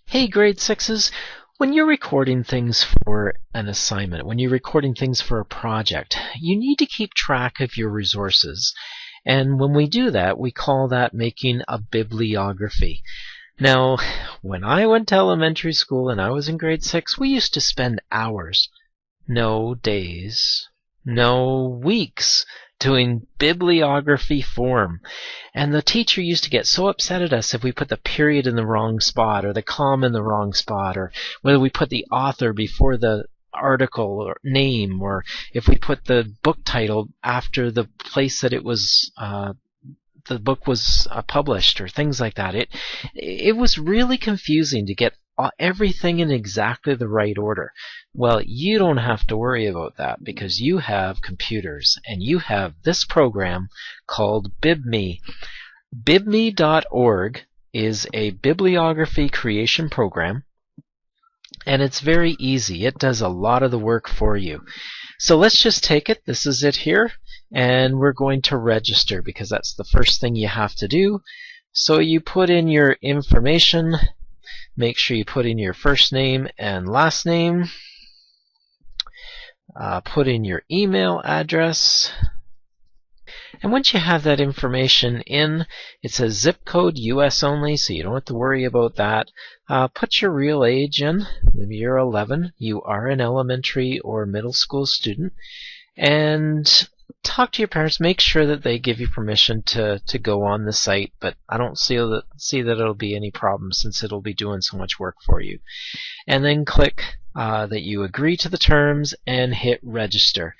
Hey, grade sixes, when you're recording things for an assignment, when you're recording things for a project, you need to keep track of your resources. And when we do that, we call that making a bibliography. Now, when I went to elementary school and I was in grade 6, we used to spend hours, no days, no weeks, doing bibliography form. And the teacher used to get so upset at us if we put the period in the wrong spot or the comma in the wrong spot, or whether we put the author before the article or name, or if we put the book title after the place that the book was published, or things like that. It was really confusing to get everything in exactly the right order. Well, you don't have to worry about that because you have computers and you have this program called BibMe. BibMe.org is a bibliography creation program, and it's very easy. It does a lot of the work for you. So let's just take it. This is it here, and we're going to register because that's the first thing you have to do. So you put in your information. Make sure you put in your first name and last name. Put in your email address. And once you have that information in, it says zip code US only, so you don't have to worry about that. Put your real age in. Maybe you're 11. You are an elementary or middle school student. And talk to your parents. Make sure that they give you permission to go on the site, but I don't see that it'll be any problem since it'll be doing so much work for you. And then click that you agree to the terms and hit register.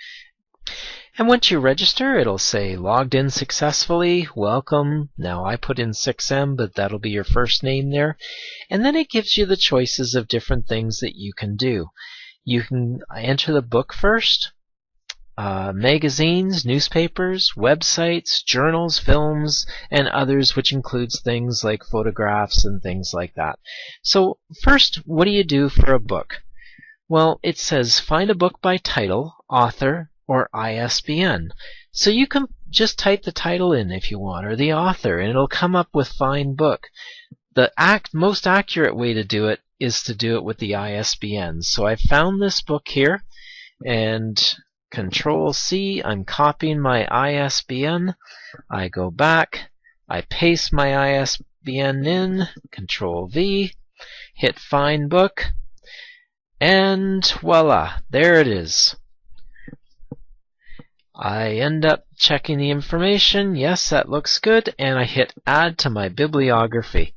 And once you register, it'll say logged in successfully, welcome. Now I put in 6M, but that'll be your first name there. And then it gives you the choices of different things that you can do. You can enter the book first, magazines, newspapers, websites, journals, films, and others, which includes things like photographs and things like that. So first, what do you do for a book? Well, it says find a book by title, author, or ISBN. So you can just type the title in if you want, or the author, and it'll come up with find book. The most accurate way to do it is to do it with the ISBN. So I found this book here, and Control C, I'm copying my ISBN. I go back, I paste my ISBN in, Control V, hit find book, and voila, there it is. I end up checking the information. Yes, that looks good, and I hit add to my bibliography.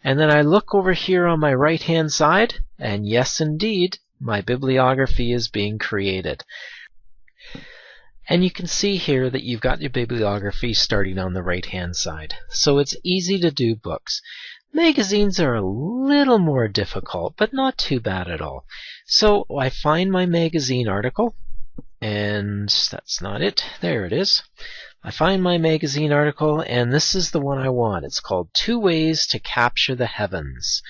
And then I look over here on my right hand side, and yes indeed, my bibliography is being created. And you can see here that you've got your bibliography starting on the right hand side. So it's easy to do books. Magazines are a little more difficult, but not too bad at all. So I find my magazine article, and that's not it. There it is. I find my magazine article, and this is the one I want. It's called 2 Ways to Capture the Heavens.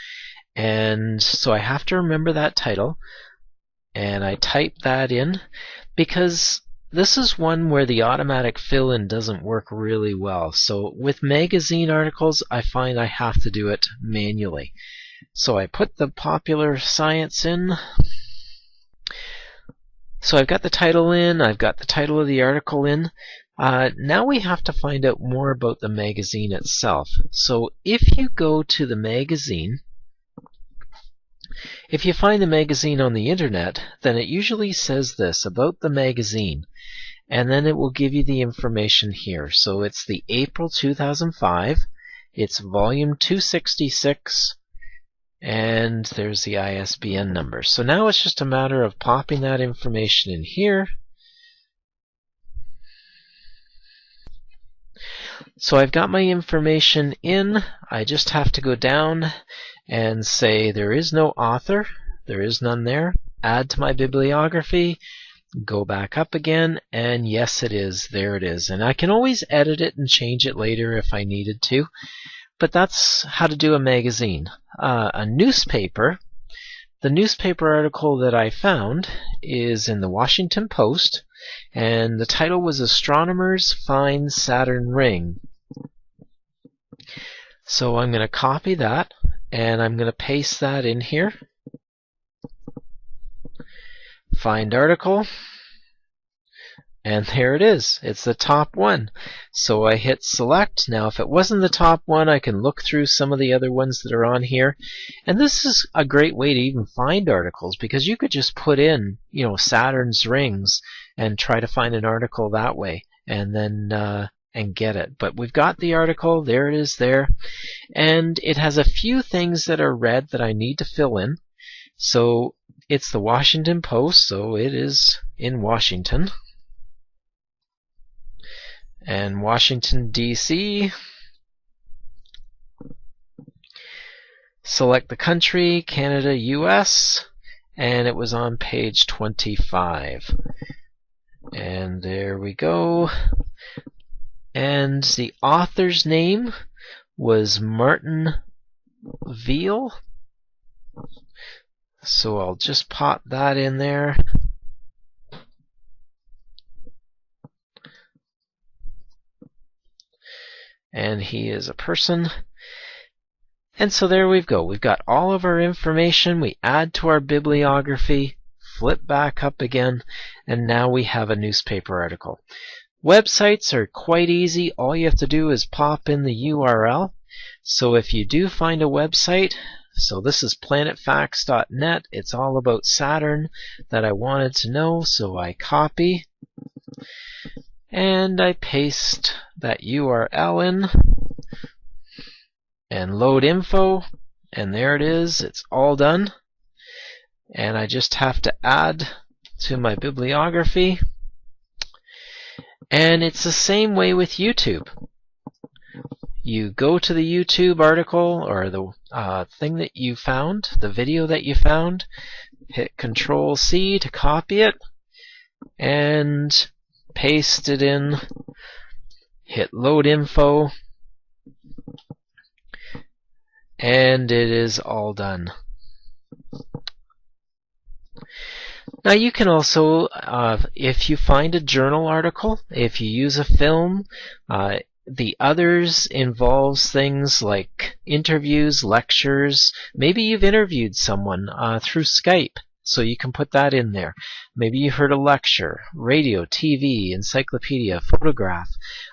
And so I have to remember that title, and I type that in because this is one where the automatic fill-in doesn't work really well. So with magazine articles, I find I have to do it manually. So I put the popular science in. So I've got the title in, I've got the title of the article in. Now we have to find out more about the magazine itself. So if you go to the magazine, if you find the magazine on the internet, then it usually says this about the magazine, and then it will give you the information here. So it's the April 2005, it's volume 266, and there's the ISBN number. So now it's just a matter of popping that information in here. So I've got my information in. I just have to go down and say there is no author. There is none there. Add to my bibliography. Go back up again, and yes it is. There it is. And I can always edit it and change it later if I needed to. But that's how to do a magazine. A newspaper, the newspaper article that I found is in the Washington Post, and the title was Astronomers Find Saturn Ring. So I'm going to copy that, and I'm going to paste that in here. Find article, and there it is. It's the top one. So I hit select. Now if it wasn't the top one, I can look through some of the other ones that are on here. And this is a great way to even find articles, because you could just put in, Saturn's rings and try to find an article that way, and then and get it. But we've got the article. There it is there. And it has a few things that are red that I need to fill in. So it's the Washington Post, so it is in Washington. And Washington, D.C. Select the country, Canada, U.S., and it was on page 25. And there we go. And the author's name was Martin Veal. So I'll just pop that in there. And he is a person. And so there we go. We've got all of our information. We add to our bibliography, flip back up again, and now we have a newspaper article. Websites are quite easy. All you have to do is pop in the URL. So if you do find a website, so this is planetfacts.net. It's all about Saturn that I wanted to know, so I copy and I paste that URL in and load info, and there it is. It's all done. And I just have to add to my bibliography. And it's the same way with YouTube. You go to the YouTube article or the thing that you found, the video that you found, hit Control-C to copy it, and paste it in, hit load info, and it is all done. Now you can also, if you find a journal article, if you use a film, the others involves things like interviews, lectures. Maybe you've interviewed someone through Skype, so you can put that in there. Maybe you heard a lecture, radio, TV, encyclopedia, photograph.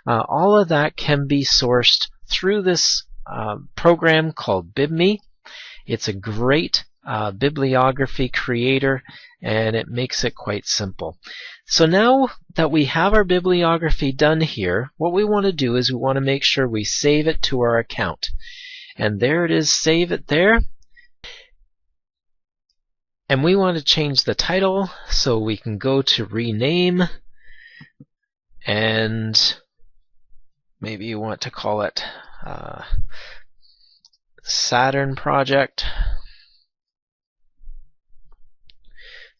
All of that can be sourced through this program called BibMe. It's a great bibliography creator, and it makes it quite simple. So now that we have our bibliography done here, what we want to do is we want to make sure we save it to our account. And there it is, save it there. And we want to change the title, so we can go to rename, and maybe you want to call it Saturn Project,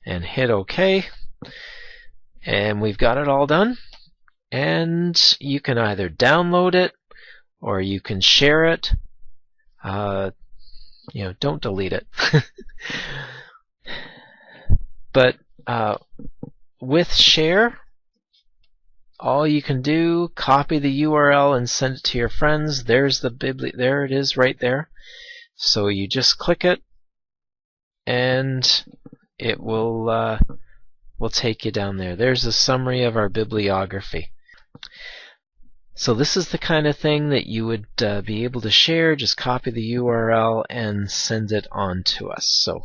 and hit OK. And we've got it all done. And you can either download it or you can share it. Don't delete it. But with share, all you can do, copy the URL and send it to your friends. There's the there it is right there. So you just click it, and it will take you down there. There's a summary of our bibliography. So this is the kind of thing that you would be able to share. Just copy the URL and send it on to us. So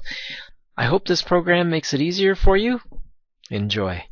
I hope this program makes it easier for you. Enjoy.